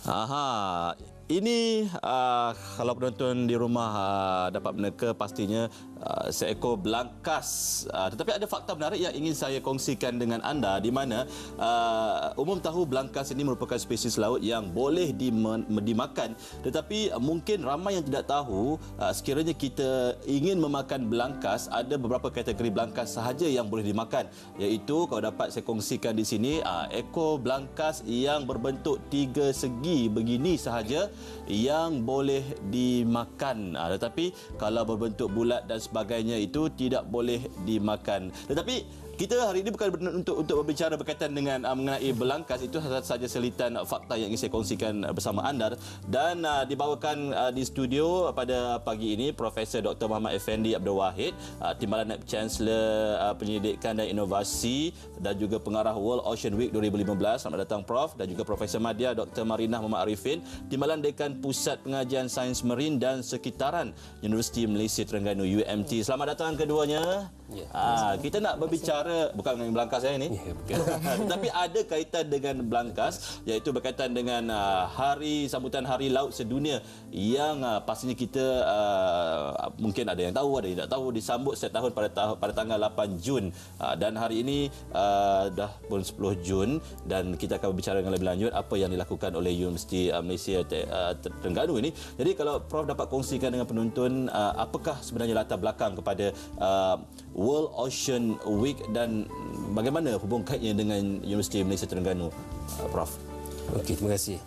Aha, ini kalau penonton di rumah dapat meneka pastinya seekor belangkas. Tetapi ada fakta menarik yang ingin saya kongsikan dengan anda di mana umum tahu belangkas ini merupakan spesies laut yang boleh dimakan. Tetapi mungkin ramai yang tidak tahu sekiranya kita ingin memakan belangkas, ada beberapa kategori belangkas sahaja yang boleh dimakan. Iaitu kalau dapat saya kongsikan di sini ekor belangkas yang berbentuk tiga segi begini sahaja yang boleh dimakan. Tetapi kalau berbentuk bulat dan sebagainya itu tidak boleh dimakan. Tetapi kita hari ini bukan untuk berbicara berkaitan dengan mengenai belangkas. Itu saja selitan fakta yang ingin saya kongsikan bersama anda. Dan dibawakan di studio pada pagi ini Profesor Dr. Muhammad Effendi Abdul Wahid, Timbalan Naib Chancellor Pendidikan dan Inovasi dan juga pengarah World Ocean Week 2015. Selamat datang Prof. Dan juga Profesor Madya Dr. Marinah Muhammad Arifin, Timbalan Dekan Pusat Pengajian Sains Marin dan Sekitaran Universiti Malaysia Terengganu UMT. Selamat datang keduanya. Kita nak berbicara bukan dengan belangkas saya ini. Tapi ada kaitan dengan belangkas, iaitu berkaitan dengan sambutan Hari Laut Sedunia yang pastinya kita mungkin ada yang tahu, ada yang tak tahu, disambut setiap tahun pada tanggal 8 Jun. Dan hari ini dah pun 10 Jun dan kita akan berbicara dengan lebih lanjut apa yang dilakukan oleh Universiti Malaysia Terengganu ini. Jadi kalau Prof dapat kongsikan dengan penonton apakah sebenarnya latar belakang kepada World Ocean Week dan bagaimana hubung kaitnya dengan Universiti Malaysia Terengganu, Prof? Okey, terima kasih.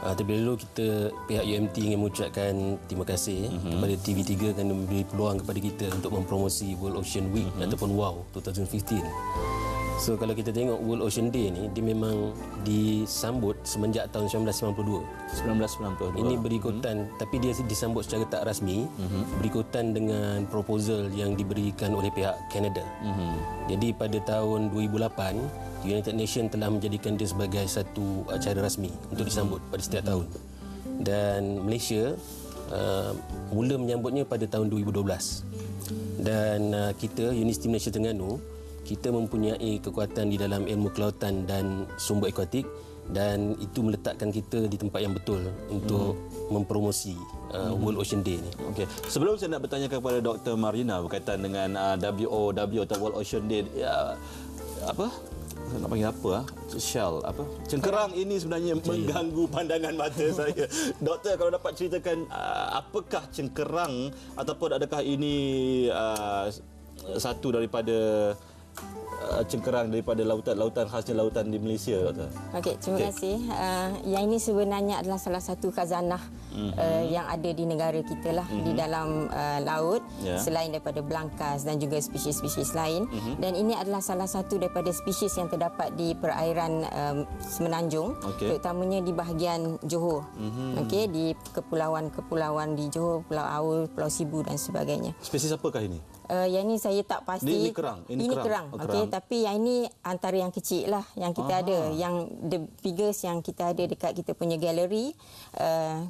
Terlebih dahulu kita pihak UMT ingin mengucapkan terima kasih kepada TV3 kerana memberi peluang kepada kita untuk mempromosi World Ocean Week ataupun WOW 2015. So kalau kita tengok World Ocean Day ni, dia memang disambut semenjak tahun 1992. Ini berikutan, tapi dia disambut secara tak rasmi, berikutan dengan proposal yang diberikan oleh pihak Kanada. Jadi pada tahun 2008, United Nations telah menjadikan dia sebagai satu acara rasmi untuk disambut pada setiap tahun. Dan Malaysia mula menyambutnya pada tahun 2012. Dan kita, Universiti Malaysia Terengganu, kita mempunyai kekuatan di dalam ilmu kelautan dan sumber akuatik dan itu meletakkan kita di tempat yang betul untuk mempromosi World Ocean Day ni. Okey. Sebelum saya nak bertanya kepada Dr. Marina berkaitan dengan WOW atau World Ocean Day, apa? Saya nak panggil apa? Shell, apa? Cengkerang ini sebenarnya mengganggu pandangan mata saya. Doktor, kalau dapat ceritakan apakah cengkerang ataupun adakah ini satu daripada cengkerang daripada lautan khasnya lautan di Malaysia, Doktor? Okey, terima kasih. Yang ini sebenarnya adalah salah satu khazanah yang ada di negara kita lah, di dalam laut, selain daripada belangkas dan juga spesies-spesies lain. Dan ini adalah salah satu daripada spesies yang terdapat di perairan Semenanjung, terutamanya di bahagian Johor. Okey, di kepulauan-kepulauan di Johor, Pulau Awul, Pulau Sibu dan sebagainya. Spesies apakah ini? Yang ini saya tak pasti. Ini kerang. Ini kerang. Okey, tapi yang ini antara yang kecil lah yang kita ada. Yang the biggest yang kita ada dekat kita punya galeri,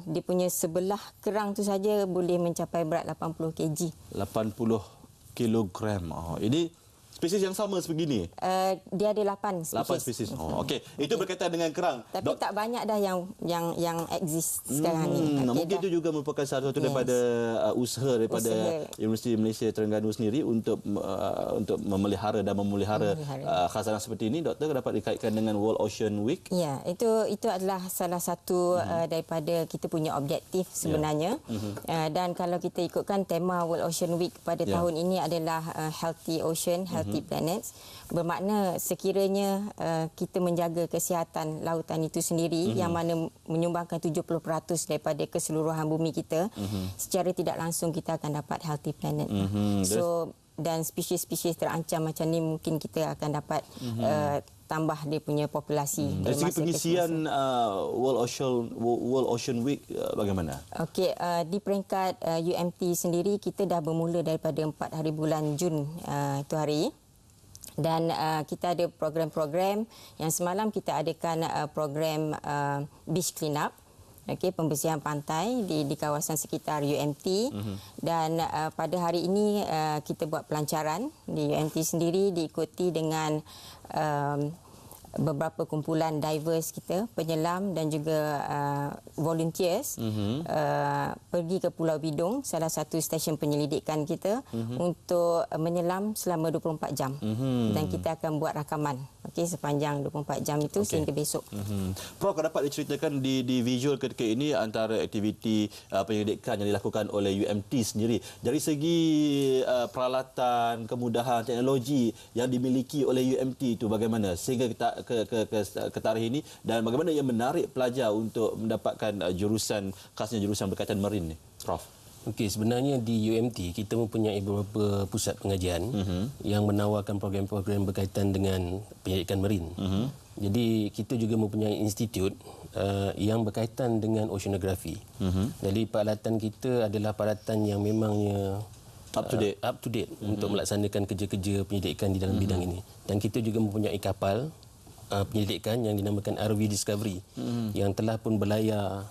dia punya sebelah kerang tu saja boleh mencapai berat 80 kg. 80 kilogram. Ini spesies yang sama sebegini? Dia ada 8 spesies. 8 spesies. Okey. Itu berkaitan dengan kerang. Tapi tak banyak dah yang exist sekarang ni. Mungkin itu juga merupakan salah satu daripada usaha daripada Universiti Malaysia Terengganu sendiri untuk memelihara dan memelihara khazanah seperti ini. Doktor, dapat dikaitkan dengan World Ocean Week? Ya, itu adalah salah satu daripada kita punya objektif sebenarnya. Dan kalau kita ikutkan tema World Ocean Week pada tahun ini adalah Healthy Ocean, Healthy Planets, bermakna sekiranya kita menjaga kesihatan lautan itu sendiri, yang mana menyumbangkan 70% daripada keseluruhan bumi kita, secara tidak langsung kita akan dapat healthy planet. So, dan spesies-spesies terancam macam ni mungkin kita akan dapat tambah dia punya populasi. Dari segi pengisian World Ocean Week bagaimana? Okey, di peringkat UMT sendiri kita dah bermula daripada 4 hari bulan Jun itu hari. Dan kita ada program-program yang semalam kita adakan program beach cleanup. Okey, pembersihan pantai di kawasan sekitar UMT. Dan pada hari ini kita buat pelancaran di UMT sendiri, diikuti dengan beberapa kumpulan divers kita, penyelam dan juga volunteers pergi ke Pulau Bidung, salah satu stesen penyelidikan kita, untuk menyelam selama 24 jam. Dan kita akan buat rakaman sepanjang 24 jam itu sehingga besok. Prof, dapat diceritakan di visual ketika ini antara aktiviti penyelidikan yang dilakukan oleh UMT sendiri dari segi peralatan, kemudahan, teknologi yang dimiliki oleh UMT itu bagaimana sehingga kita ke tarikh ini, dan bagaimana yang menarik pelajar untuk mendapatkan jurusan, khasnya jurusan berkaitan marin ni, Prof? Okey, sebenarnya di UMT kita mempunyai beberapa pusat pengajian yang menawarkan program-program berkaitan dengan penyelidikan marin. Jadi kita juga mempunyai institut yang berkaitan dengan oceanografi. Jadi peralatan kita adalah peralatan yang memangnya up to date untuk melaksanakan kerja-kerja penyelidikan di dalam bidang ini. Dan kita juga mempunyai kapal penyelidikan yang dinamakan RV Discovery yang telah pun berlayar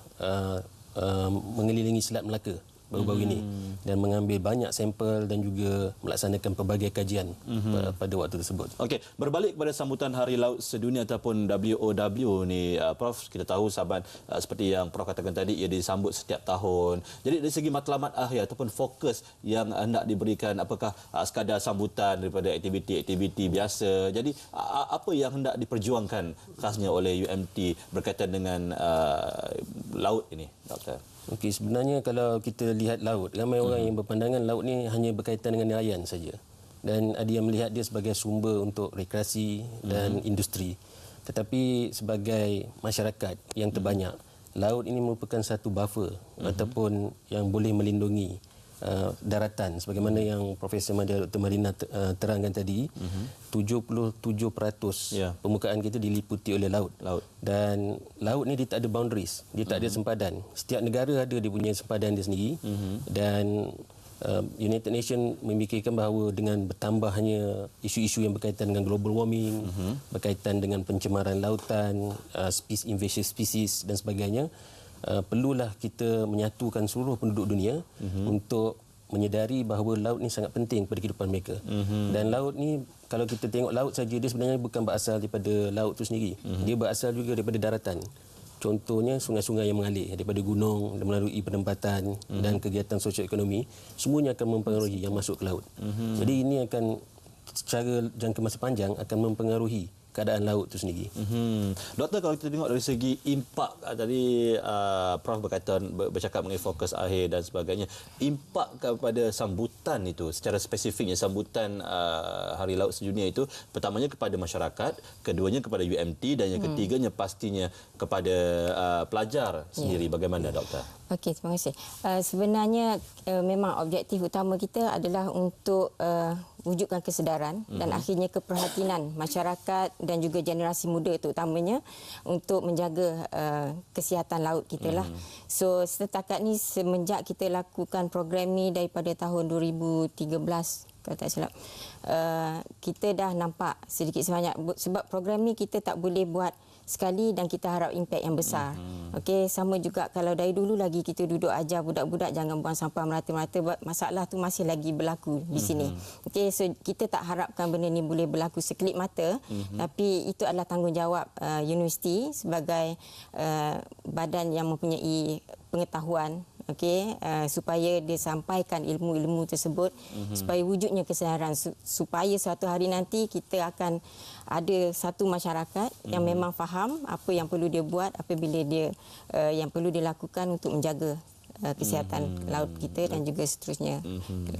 mengelilingi Selat Melaka baru-baru ini dan mengambil banyak sampel dan juga melaksanakan pelbagai kajian pada waktu tersebut. Okey, berbalik kepada sambutan Hari Laut Sedunia ataupun WOW ni, Prof, kita tahu Saban seperti yang Prof katakan tadi, ia disambut setiap tahun. Jadi dari segi matlamat akhir ataupun fokus yang hendak diberikan, apakah sekadar sambutan daripada aktiviti-aktiviti biasa? Jadi apa yang hendak diperjuangkan khasnya oleh UMT berkaitan dengan laut ini, Doktor? Okey, sebenarnya kalau kita lihat laut, ramai orang yang berpandangan laut ni hanya berkaitan dengan nelayan saja. Dan ada yang melihat dia sebagai sumber untuk rekreasi dan industri. Tetapi sebagai masyarakat yang terbanyak, laut ini merupakan satu buffer ataupun yang boleh melindungi daratan sebagaimana yang Profesor Madya Dr. Marina terangkan tadi. 77% permukaan kita diliputi oleh laut. Dan laut ni dia tak ada boundaries, dia tak ada sempadan. Setiap negara ada dia punya sempadan dia sendiri. Dan United Nations memikirkan bahawa dengan bertambahnya isu-isu yang berkaitan dengan global warming, berkaitan dengan pencemaran lautan, invasive species dan sebagainya, perlulah kita menyatukan seluruh penduduk dunia untuk menyedari bahawa laut ni sangat penting kepada kehidupan mereka. Dan laut ni, kalau kita tengok laut saja, dia sebenarnya bukan berasal daripada laut itu sendiri. Dia berasal juga daripada daratan. Contohnya sungai-sungai yang mengalir daripada gunung dan melalui penempatan dan kegiatan sosioekonomi, semuanya akan mempengaruhi yang masuk ke laut. Jadi ini akan secara jangka masa panjang akan mempengaruhi keadaan laut itu sendiri. Doktor, kalau kita tengok dari segi impak, tadi Prof bercakap mengenai fokus akhir dan sebagainya, impak kepada sambutan itu secara spesifiknya, sambutan Hari Laut Sedunia itu, pertamanya kepada masyarakat, keduanya kepada UMT, dan yang ketiganya pastinya kepada pelajar sendiri. Bagaimana, Doktor? Okey, terima kasih. Sebenarnya memang objektif utama kita adalah untuk wujudkan kesedaran dan akhirnya keprihatinan masyarakat dan juga generasi muda terutamanya untuk menjaga kesihatan laut kita lah. So setakat ni semenjak kita lakukan program ni daripada tahun 2013 kalau tak silap, kita dah nampak sedikit sebanyak, sebab program ni kita tak boleh buat sekali dan kita harap impak yang besar. Okey, sama juga kalau dari dulu lagi kita duduk ajar budak-budak jangan buang sampah merata-merata, masalah tu masih lagi berlaku di sini. Okey, so kita tak harapkan benda ni boleh berlaku sekelip mata, tapi itu adalah tanggungjawab universiti sebagai badan yang mempunyai pengetahuan, okey, supaya dia sampaikan ilmu-ilmu tersebut supaya wujudnya kesedaran, supaya suatu hari nanti kita akan ada satu masyarakat yang memang faham apa yang perlu dia buat apabila dia yang perlu dilakukan untuk menjaga kesihatan laut kita dan juga seterusnya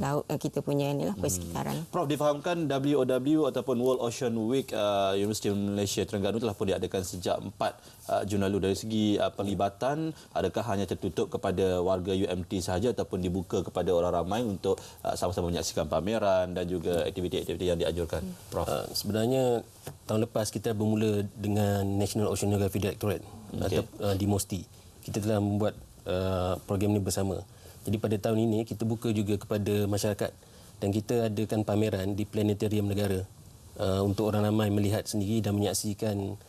laut kita punya inilah persekitaran. Prof, difahamkan WOW ataupun World Ocean Week Universiti Malaysia Terengganu telah pun diadakan sejak 4 Jun lalu. Dari segi pelibatan, adakah hanya tertutup kepada warga UMT sahaja ataupun dibuka kepada orang ramai untuk sama-sama menyaksikan pameran dan juga aktiviti-aktiviti yang dianjurkan, Prof? Sebenarnya tahun lepas kita bermula dengan National Oceanography Directorate atau di MOSTI. Kita telah membuat program ini bersama. Jadi pada tahun ini kita buka juga kepada masyarakat dan kita adakan pameran di Planetarium Negara untuk orang ramai melihat sendiri dan menyaksikan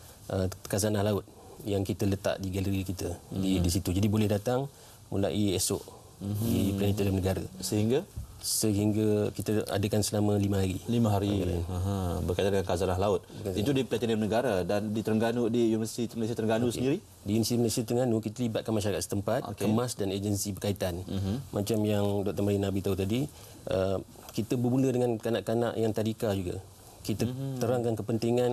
khazanah laut yang kita letak di galeri kita di situ. Jadi boleh datang mulai esok di Planetarium Negara. Sehingga sehingga kita adakan selama 5 hari. 5 hari. Berkaitan dengan khazanah laut. Itu di Platinum Negara dan di Terengganu, di Universiti Malaysia Terengganu sendiri? Di Universiti Malaysia Terengganu, kita libatkan masyarakat setempat, kemas dan agensi berkaitan. Macam yang Dr. Marina beritahu tadi, kita bermula dengan kanak-kanak yang tadika juga. Kita terangkan kepentingan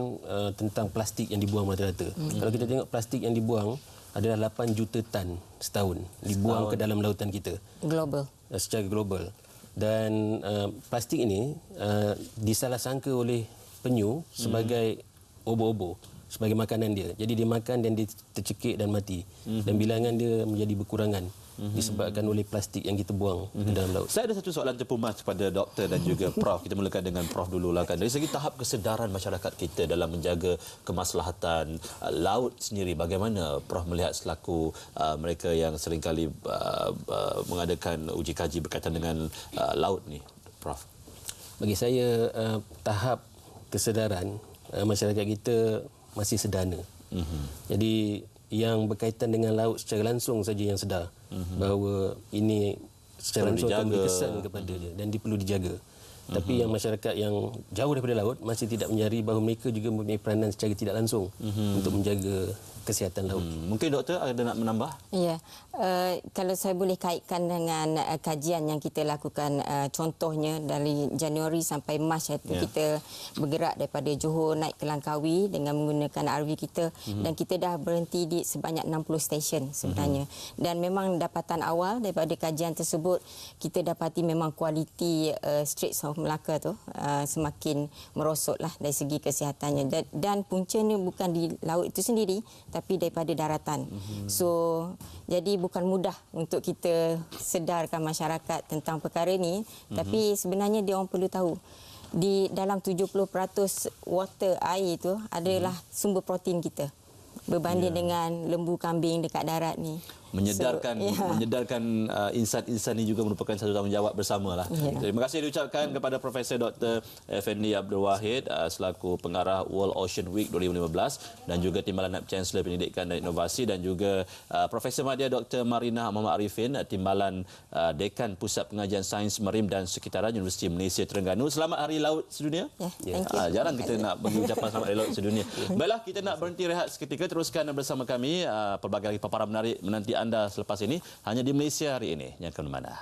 tentang plastik yang dibuang rata-rata. Kalau kita tengok plastik yang dibuang adalah 8 juta tan setahun dibuang ke dalam lautan kita. Global. Secara global. Dan plastik ini disalah sangka oleh penyu sebagai obo-obo, sebagai makanan dia. Jadi dia makan dan dia tercekik dan mati. Dan bilangan dia menjadi berkurangan disebabkan oleh plastik yang kita buang ke dalam laut. Saya ada satu soalan terpumas kepada doktor dan juga Prof. Kita mulakan dengan Prof dululah kan. Dari segi tahap kesedaran masyarakat kita dalam menjaga kemaslahatan laut sendiri, bagaimana Prof melihat selaku mereka yang seringkali mengadakan uji kaji berkaitan dengan laut ni, Prof? Bagi saya tahap kesedaran masyarakat kita masih sederhana. Jadi yang berkaitan dengan laut secara langsung saja yang sedar bahawa ini secara langsung akan memberi kesan kepada dia dan dia perlu dijaga. Tapi yang masyarakat yang jauh daripada laut masih tidak menyadari bahawa mereka juga mempunyai peranan secara tidak langsung untuk menjaga kesihatan laut. Mungkin doktor ada nak menambah? Ya, kalau saya boleh kaitkan dengan kajian yang kita lakukan, contohnya dari Januari sampai Mac itu kita bergerak daripada Johor naik ke Langkawi dengan menggunakan RV kita dan kita dah berhenti di sebanyak 60 stesen sebenarnya. Dan memang dapatan awal daripada kajian tersebut kita dapati memang kualiti Straits of Malacca tu semakin merosotlah dari segi kesihatannya dan puncanya bukan di laut itu sendiri tapi daripada daratan. So jadi bukan mudah untuk kita sedarkan masyarakat tentang perkara ini, tapi sebenarnya dia orang perlu tahu di dalam 70% water air itu adalah sumber protein kita berbanding dengan lembu kambing dekat darat ni. Menyedarkan insan-insan ini juga merupakan satu tanggungjawab bersamalah. Terima kasih diucapkan kepada Profesor Dr. Effendi Abdul Wahid selaku pengarah World Ocean Week 2015 dan juga Timbalan Naib Chancellor Pendidikan dan Inovasi dan juga Profesor Madya Dr. Marina Muhammad Arifin Timbalan Dekan Pusat Pengajian Sains Marim dan Sekitaran Universiti Malaysia Terengganu. Selamat Hari Laut Sedunia. Jarang kita nak bagi ucapan selamat Hari Laut Sedunia. Baiklah, kita nak berhenti rehat seketika, teruskan bersama kami pelbagai lagi paparan menarik menanti anda selepas ini hanya di Malaysia Hari Ini. Jangan ke mana-mana.